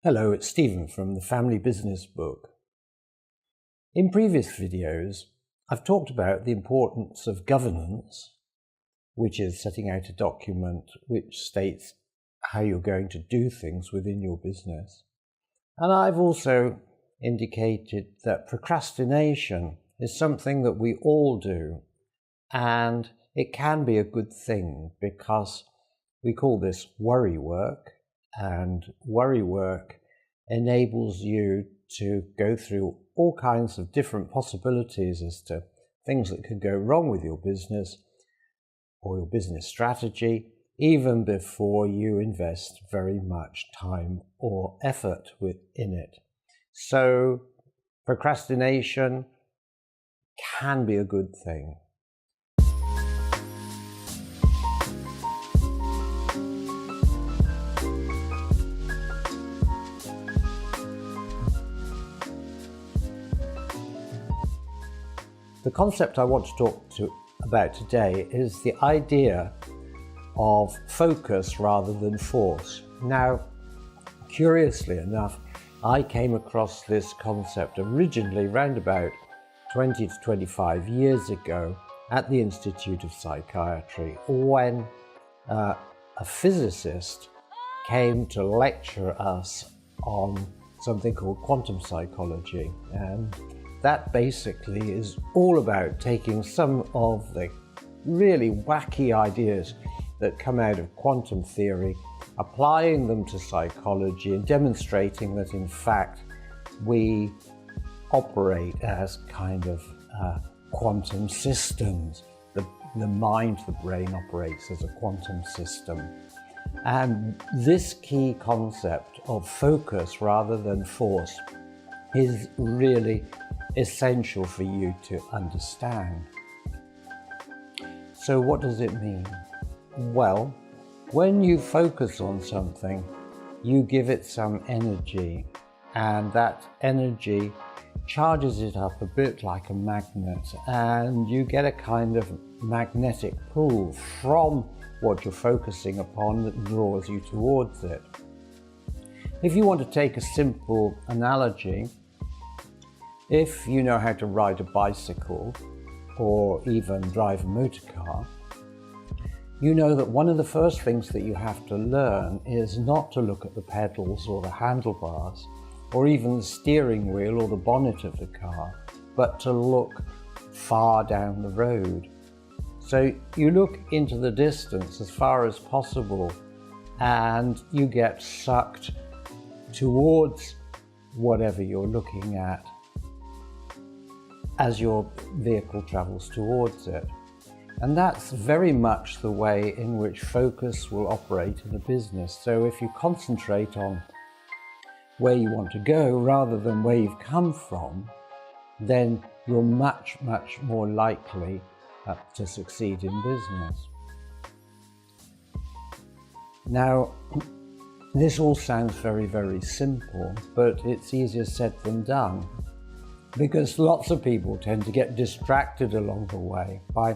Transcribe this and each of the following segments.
Hello, it's Stephen from the Family Business Book. In previous videos, I've talked about the importance of governance, which is setting out a document which states how you're going to do things within your business. And I've also indicated that procrastination is something that we all do, and it can be a good thing because we call this worry work. And worry work enables you to go through all kinds of different possibilities as to things that could go wrong with your business or your business strategy, even before you invest very much time or effort within it. So procrastination can be a good thing. The concept I want to talk about today is the idea of focus rather than force. Now, curiously enough, I came across this concept originally around about 20 to 25 years ago at the Institute of Psychiatry when a physicist came to lecture us on something called quantum psychology. And that basically is all about taking some of the really wacky ideas that come out of quantum theory, applying them to psychology and demonstrating that in fact we operate as kind of quantum systems. The mind, the brain operates as a quantum system. And this key concept of focus rather than force is really essential for you to understand. So what does it mean? Well, when you focus on something, you give it some energy, and that energy charges it up a bit like a magnet, and you get a kind of magnetic pull from what you're focusing upon that draws you towards it. If you want to take a simple analogy, if you know how to ride a bicycle or even drive a motor car, you know that one of the first things that you have to learn is not to look at the pedals or the handlebars or even the steering wheel or the bonnet of the car, but to look far down the road. So you look into the distance as far as possible and you get sucked towards whatever you're looking at as your vehicle travels towards it. And that's very much the way in which focus will operate in a business. So if you concentrate on where you want to go rather than where you've come from, then you're much, much more likely to succeed in business. Now, this all sounds very, very simple, but it's easier said than done, because lots of people tend to get distracted along the way by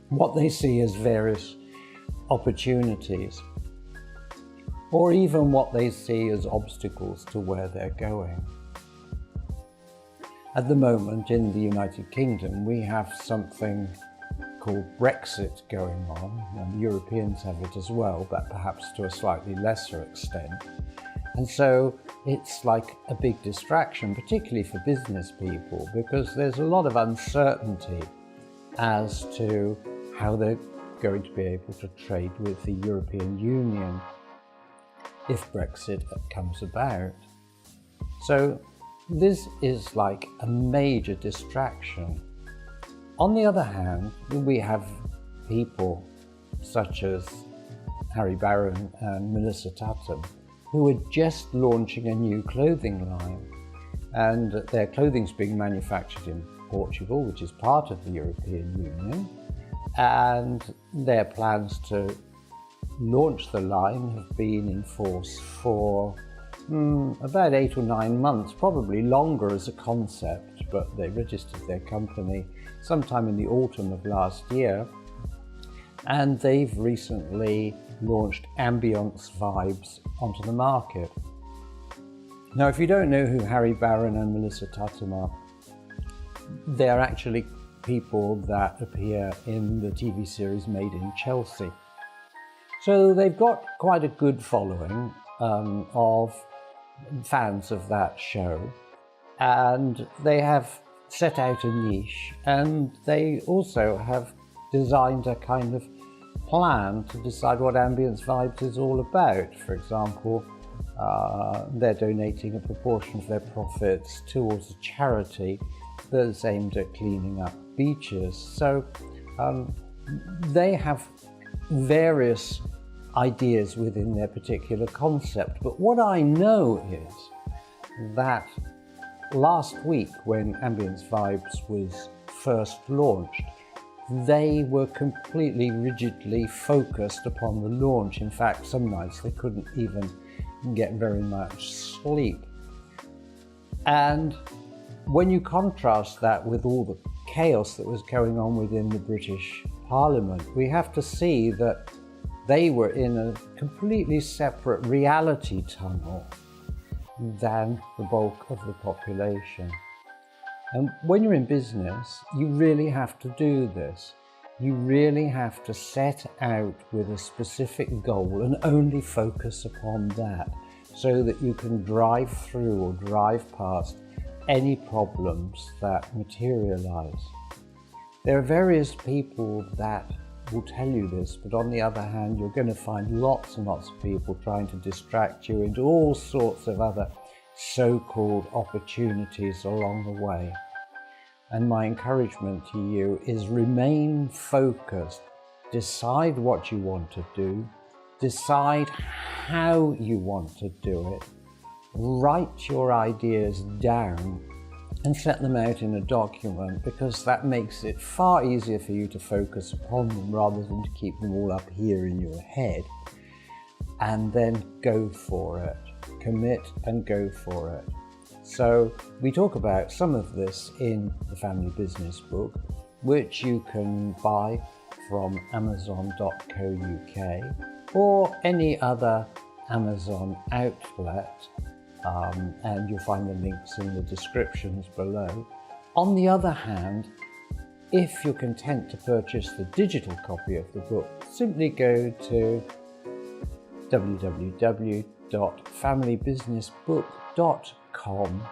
what they see as various opportunities, or even what they see as obstacles to where they're going. At the moment in the United Kingdom, we have something called Brexit going on, and the Europeans have it as well, but perhaps to a slightly lesser extent. And so it's like a big distraction, particularly for business people, because there's a lot of uncertainty as to how they're going to be able to trade with the European Union if Brexit comes about. So this is like a major distraction. On the other hand, we have people such as Harry Barron and Melissa Tatum, who are just launching a new clothing line, and their clothing's being manufactured in Portugal, which is part of the European Union, and their plans to launch the line have been in force for about 8 or 9 months, probably longer as a concept, but they registered their company sometime in the autumn of last year, and they've recently launched ambience vibes onto the market. Now, if you don't know who Harry Barron and Melissa Tatum are, they're actually people that appear in the TV series Made in Chelsea. So they've got quite a good following of fans of that show, and they have set out a niche, and they also have designed a kind of plan to decide what Ambience Vibes is all about. For example, they're donating a proportion of their profits towards a charity that's aimed at cleaning up beaches. So they have various ideas within their particular concept. But what I know is that last week, when Ambience Vibes was first launched, they were completely rigidly focused upon the launch. In fact, some nights they couldn't even get very much sleep. And when you contrast that with all the chaos that was going on within the British Parliament, we have to see that they were in a completely separate reality tunnel than the bulk of the population. And when you're in business, you really have to do this. You really have to set out with a specific goal and only focus upon that, so that you can drive through or drive past any problems that materialize. There are various people that will tell you this, but on the other hand, you're going to find lots and lots of people trying to distract you into all sorts of other so-called opportunities along the way. And my encouragement to you is remain focused. Decide what you want to do. Decide how you want to do it. Write your ideas down and set them out in a document, because that makes it far easier for you to focus upon them rather than to keep them all up here in your head. And then go for it. Commit and go for it. So we talk about some of this in the Family Business book, which you can buy from amazon.co.uk or any other Amazon outlet, and you'll find the links in the descriptions below. On the other hand, if you're content to purchase the digital copy of the book, simply go to www.familybusinessbook.com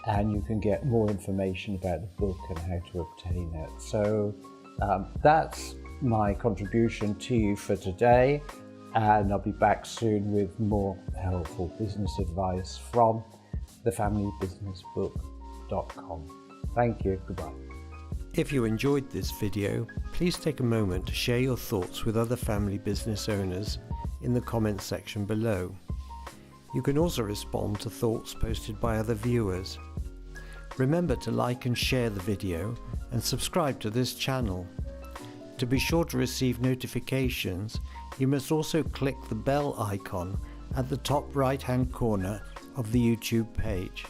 and you can get more information about the book and how to obtain it. So that's my contribution to you for today, and I'll be back soon with more helpful business advice from thefamilybusinessbook.com. Thank you. Goodbye. If you enjoyed this video, please take a moment to share your thoughts with other family business owners in the comments section below. You can also respond to thoughts posted by other viewers. Remember to like and share the video and subscribe to this channel. To be sure to receive notifications, you must also click the bell icon at the top right-hand corner of the YouTube page.